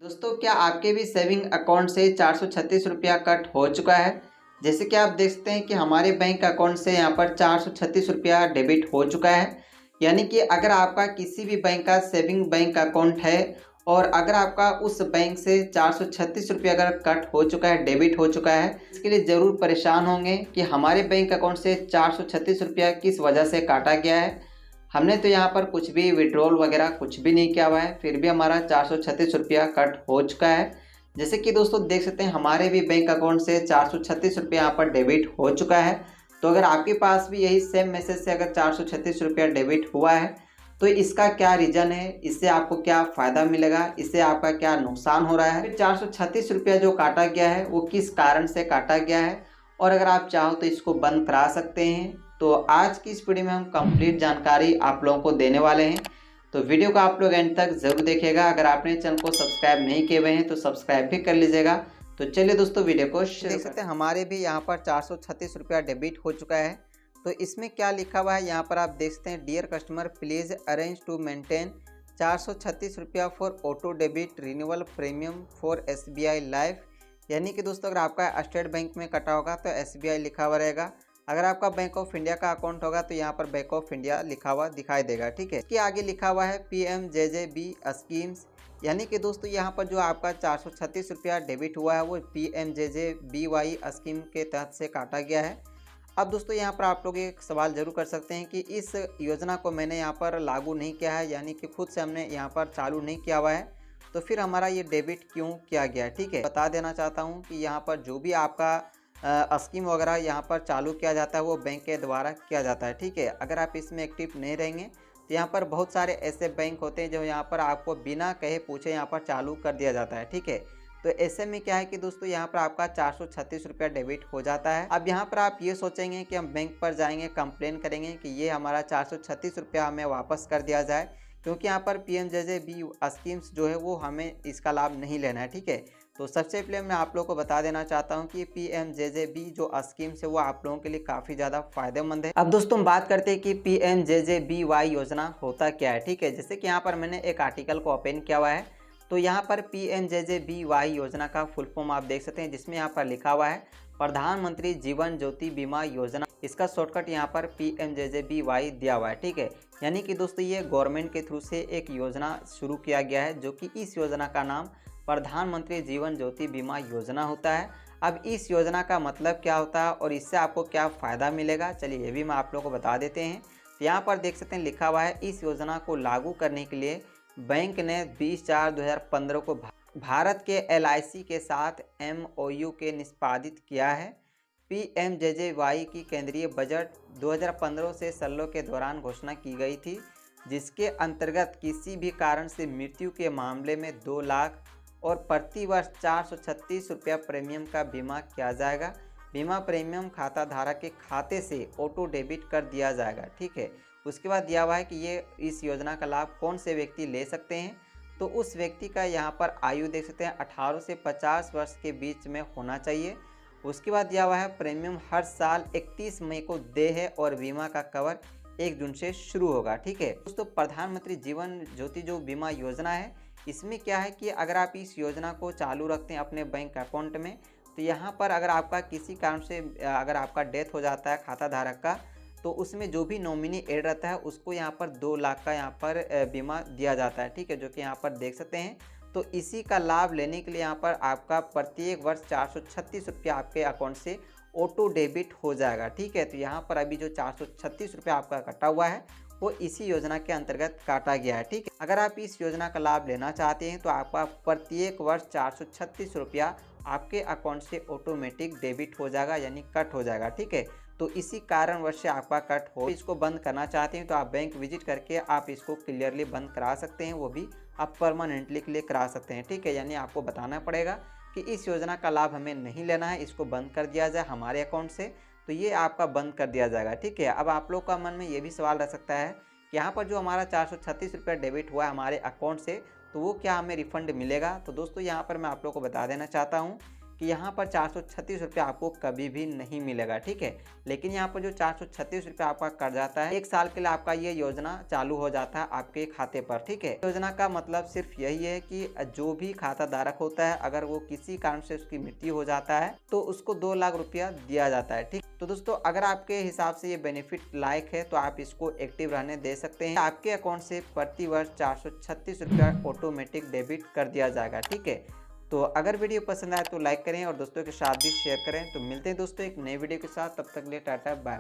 दोस्तों, क्या आपके भी सेविंग अकाउंट से 436 रुपया कट हो चुका है? जैसे कि आप देख सकते हैं कि हमारे बैंक अकाउंट से यहाँ पर 436 रुपया डेबिट हो चुका है। यानी कि अगर आपका किसी भी बैंक का सेविंग बैंक अकाउंट है और अगर आपका उस बैंक से 436 रुपया अगर कट हो चुका है, डेबिट हो चुका है, इसके लिए ज़रूर परेशान होंगे कि हमारे बैंक अकाउंट से 436 रुपया किस वजह से काटा गया है। हमने तो यहाँ पर कुछ भी विड्रॉल वगैरह कुछ भी नहीं किया हुआ है, फिर भी हमारा 436 रुपया कट हो चुका है। जैसे कि दोस्तों देख सकते हैं हमारे भी बैंक अकाउंट से 436 रुपया यहाँ पर डेबिट हो चुका है। तो अगर आपके पास भी यही सेम मैसेज से अगर 436 रुपया डेबिट हुआ है तो इसका क्या रीज़न है, इससे आपको क्या फ़ायदा मिलेगा, इससे आपका क्या नुकसान हो रहा है, फिर 436 रुपया जो काटा गया है वो किस कारण से काटा गया है और अगर आप चाहो तो इसको बंद करा सकते हैं। तो आज की इस वीडियो में हम कंप्लीट जानकारी आप लोगों को देने वाले हैं, तो वीडियो को आप लोग एंड तक ज़रूर देखिएगा। अगर आपने चैनल को सब्सक्राइब नहीं किए हुए हैं तो सब्सक्राइब भी कर लीजिएगा। तो चलिए दोस्तों वीडियो को शुरू देख सकते हैं हमारे भी यहाँ पर 436 रुपया डेबिट हो चुका है। तो इसमें क्या लिखा हुआ है यहाँ पर आप देख सकते हैं, dear customer please arrange to maintain 436 रुपया for auto debit renewal premium for SBI life. यानी कि दोस्तों अगर आपका स्टेट बैंक में कटा होगा तो SBI लिखा हुआ रहेगा, अगर आपका बैंक ऑफ इंडिया का अकाउंट होगा तो यहाँ पर बैंक ऑफ इंडिया लिखा हुआ दिखाई देगा। ठीक है, इसके आगे लिखा हुआ है PMJJB स्कीम्स। यानी कि दोस्तों यहाँ पर जो आपका 436 रुपया डेबिट हुआ है वो PMJJBY स्कीम के तहत से काटा गया है। अब दोस्तों यहाँ पर आप लोग एक सवाल जरूर कर सकते हैं कि इस योजना को मैंने यहाँ पर लागू नहीं किया है, यानी कि खुद से हमने यहाँ पर चालू नहीं किया हुआ है, तो फिर हमारा ये डेबिट क्यों किया गया है। ठीक है, बता देना चाहता हूँ कि यहाँ पर जो भी आपका स्कीम वगैरह यहाँ पर चालू किया जाता है वो बैंक के द्वारा किया जाता है। ठीक है, अगर आप इसमें एक्टिव नहीं रहेंगे तो यहाँ पर बहुत सारे ऐसे बैंक होते हैं जो यहाँ पर आपको बिना कहे पूछे यहाँ पर चालू कर दिया जाता है। ठीक है, तो ऐसे में क्या है कि दोस्तों यहाँ पर आपका 436 रुपया डेबिट हो जाता है। अब यहाँ पर आप ये सोचेंगे कि हम बैंक पर जाएंगे, कंप्लेन करेंगे कि ये हमारा 436 रुपया हमें वापस कर दिया जाए, क्योंकि यहाँ पर PMJJB स्कीम्स जो है वो हमें इसका लाभ नहीं लेना है। ठीक है, तो सबसे पहले मैं आप लोगों को बता देना चाहता हूँ कि PMJJB जो स्कीम है वो आप लोगों के लिए काफ़ी ज़्यादा फायदेमंद है। अब दोस्तों बात करते हैं कि PMJJBY योजना होता क्या है। ठीक है, जैसे कि यहाँ पर मैंने एक आर्टिकल को ओपन किया हुआ है, तो यहाँ पर PMJJBY योजना का फुल फॉर्म आप देख सकते हैं, जिसमें यहाँ पर लिखा हुआ है प्रधानमंत्री जीवन ज्योति बीमा योजना। इसका शॉर्टकट यहाँ पर PMJJBY दिया हुआ है। ठीक है, यानी कि दोस्तों ये गवर्नमेंट के थ्रू से एक योजना शुरू किया गया है, जो कि इस योजना का नाम प्रधानमंत्री जीवन ज्योति बीमा योजना होता है। अब इस योजना का मतलब क्या होता है और इससे आपको क्या फ़ायदा मिलेगा, चलिए ये भी मैं आप लोगों को बता देते हैं। तो यहाँ पर देख सकते हैं लिखा हुआ है, इस योजना को लागू करने के लिए बैंक ने 20/4/2015 को भारत के LIC के साथ MOU के निष्पादित किया है। PMJJY की केंद्रीय बजट 2015 से 16 के दौरान घोषणा की गई थी, जिसके अंतर्गत किसी भी कारण से मृत्यु के मामले में 2 लाख और प्रति वर्ष 436 रुपया प्रीमियम का बीमा किया जाएगा। बीमा प्रीमियम खाता धारक के खाते से ऑटो डेबिट कर दिया जाएगा। ठीक है, उसके बाद दिया हुआ है कि ये इस योजना का लाभ कौन से व्यक्ति ले सकते हैं, तो उस व्यक्ति का यहाँ पर आयु देख सकते हैं 18 से 50 वर्ष के बीच में होना चाहिए। उसके बाद दिया हुआ है प्रीमियम हर साल 31 मई को देय है और बीमा का कवर 1 जून से शुरू होगा। ठीक है दोस्तों, प्रधानमंत्री जीवन ज्योति जो बीमा योजना है, इसमें क्या है कि अगर आप इस योजना को चालू रखते हैं अपने बैंक अकाउंट में, तो यहाँ पर अगर आपका किसी कारण से अगर आपका डेथ हो जाता है खाता धारक का, तो उसमें जो भी नॉमिनी ऐड रहता है उसको यहाँ पर 2 लाख का यहाँ पर बीमा दिया जाता है। ठीक है, जो कि यहाँ पर देख सकते हैं। तो इसी का लाभ लेने के लिए यहाँ पर आपका प्रत्येक वर्ष 436 रुपया आपके अकाउंट से ऑटो डेबिट हो जाएगा। ठीक है, तो यहाँ पर अभी जो 436 रुपया आपका कटा हुआ है वो इसी योजना के अंतर्गत काटा गया है। ठीक है, अगर आप इस योजना का लाभ लेना चाहते हैं तो आपका प्रत्येक वर्ष 436 रुपया आपके अकाउंट से ऑटोमेटिक डेबिट हो जाएगा, यानी कट हो जाएगा। ठीक है, तो इसी कारणवश से आपका कट हो, इसको बंद करना चाहते हैं तो आप बैंक विजिट करके आप इसको क्लियरली बंद करा सकते हैं, वो भी आप परमानेंटली के लिए करा सकते हैं। ठीक है, यानी आपको बताना पड़ेगा कि इस योजना का लाभ हमें नहीं लेना है, इसको बंद कर दिया जाए हमारे अकाउंट से, तो ये आपका बंद कर दिया जाएगा। ठीक है, अब आप लोग का मन में ये भी सवाल रह सकता है कि यहाँ पर जो हमारा 436 रुपया डेबिट हुआ है हमारे अकाउंट से, तो वो क्या हमें रिफंड मिलेगा। तो दोस्तों यहाँ पर मैं आप लोग को बता देना चाहता हूँ कि यहाँ पर 436 रुपया आपको कभी भी नहीं मिलेगा, ठीक है। लेकिन यहाँ पर जो 436 रुपया आपका कट जाता है, 1 साल के लिए आपका ये योजना चालू हो जाता है आपके खाते पर, ठीक है। योजना का मतलब सिर्फ यही है कि जो भी खाता धारक होता है, अगर वो किसी कारण से उसकी मृत्यु हो जाता है तो उसको 2 लाख रुपया दिया जाता है, ठीक। तो दोस्तों अगर आपके हिसाब से ये बेनिफिट लायक है तो आप इसको एक्टिव रहने दे सकते हैं। आपके अकाउंट से प्रति वर्ष 436 रुपया ऑटोमेटिक डेबिट कर दिया जाएगा, ठीक है। तो अगर वीडियो पसंद आए तो लाइक करें और दोस्तों के साथ भी शेयर करें। तो मिलते हैं दोस्तों एक नई वीडियो के साथ, तब तक के लिए टाटा बाय।